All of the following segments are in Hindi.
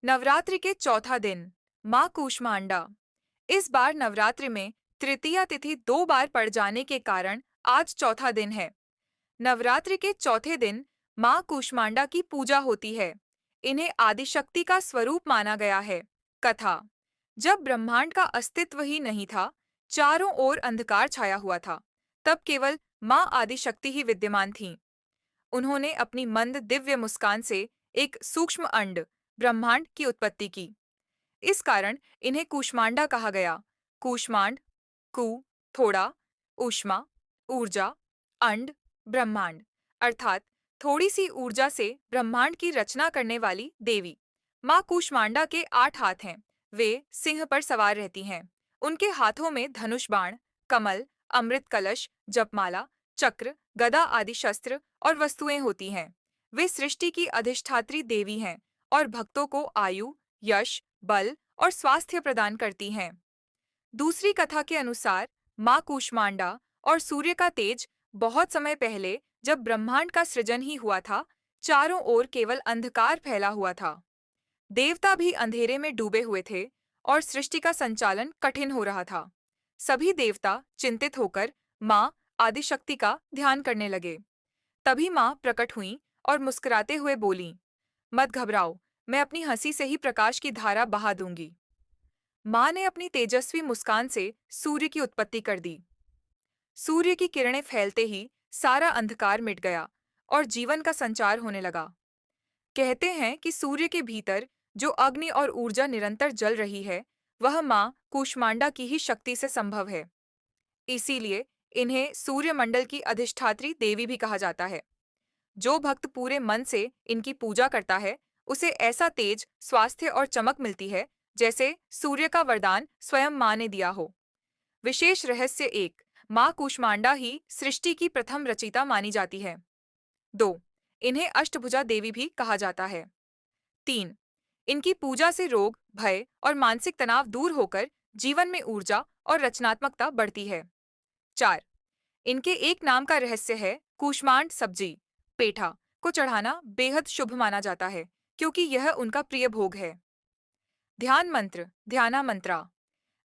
नवरात्रि के चौथा दिन माँ कूष्मांडा। इस बार नवरात्रि में तृतीया तिथि 2 बार पड़ जाने के कारण आज चौथा दिन है। नवरात्रि के चौथे दिन माँ कूष्मांडा की पूजा होती है। इन्हें आदिशक्ति का स्वरूप माना गया है। कथा। जब ब्रह्मांड का अस्तित्व ही नहीं था, चारों ओर अंधकार छाया हुआ था, तब केवल माँ आदिशक्ति ही विद्यमान थीं। उन्होंने अपनी मंद दिव्य मुस्कान से एक सूक्ष्म अंड ब्रह्मांड की उत्पत्ति की। इस कारण इन्हें कूष्मांडा कहा गया। कूष्मांड, कु थोड़ा, ऊष्मा ऊर्जा, अंड ब्रह्मांड, अर्थात थोड़ी सी ऊर्जा से ब्रह्मांड की रचना करने वाली देवी। माँ कूष्मांडा के 8 हाथ हैं। वे सिंह पर सवार रहती हैं। उनके हाथों में धनुष बाण, कमल, अमृत कलश, जपमाला, चक्र, गदा आदि शस्त्र और वस्तुएं होती हैं। वे सृष्टि की अधिष्ठात्री देवी हैं और भक्तों को आयु, यश, बल और स्वास्थ्य प्रदान करती हैं। दूसरी कथा के अनुसार माँ कूष्मांडा और सूर्य का तेज बहुत समय पहले, जब ब्रह्मांड का सृजन ही हुआ था, चारों ओर केवल अंधकार फैला हुआ था। देवता भी अंधेरे में डूबे हुए थे और सृष्टि का संचालन कठिन हो रहा था। सभी देवता चिंतित होकर माँ आदिशक्ति का ध्यान करने लगे। तभी माँ प्रकट हुईं और मुस्कुराते हुए बोलीं, मत घबराओ, मैं अपनी हंसी से ही प्रकाश की धारा बहा दूंगी। माँ ने अपनी तेजस्वी मुस्कान से सूर्य की उत्पत्ति कर दी। सूर्य की किरणें फैलते ही सारा अंधकार मिट गया और जीवन का संचार होने लगा। कहते हैं कि सूर्य के भीतर जो अग्नि और ऊर्जा निरंतर जल रही है, वह माँ कूष्मांडा की ही शक्ति से संभव है। इसीलिए इन्हें सूर्यमंडल की अधिष्ठात्री देवी भी कहा जाता है। जो भक्त पूरे मन से इनकी पूजा करता है, उसे ऐसा तेज, स्वास्थ्य और चमक मिलती है जैसे सूर्य का वरदान स्वयं माँ ने दिया हो। विशेष रहस्य 1, माँ कूष्मांडा ही सृष्टि की प्रथम रचयिता मानी जाती है। 2, इन्हें अष्टभुजा देवी भी कहा जाता है। 3, इनकी पूजा से रोग, भय और मानसिक तनाव दूर होकर जीवन में ऊर्जा और रचनात्मकता बढ़ती है। 4, इनके एक नाम का रहस्य है। कूष्मांड सब्जी, पेठा को चढ़ाना बेहद शुभ माना जाता है, क्योंकि यह उनका प्रिय भोग है। ध्यान मंत्र, ध्याना मंत्रा।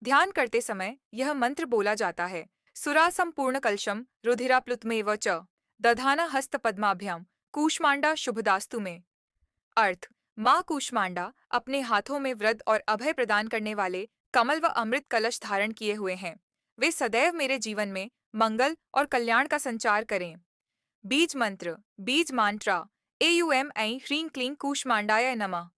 ध्यान करते समय यह मंत्र बोला जाता है। सुरा संपूर्ण कलशम रुधिराप्लुतमेव च दधाना हस्त पद्माभ्याम कूष्मांडा शुभदास्तु में। अर्थ। माँ कूष्मांडा अपने हाथों में वृद्ध और अभय प्रदान करने वाले कमल व अमृत कलश धारण किए हुए हैं। वे सदैव मेरे जीवन में मंगल और कल्याण का संचार करें। बीज मंत्र, बीज मांत्रा। एयुएम ऐं ह्रीं क्लीं कूष्मांडाय नमः।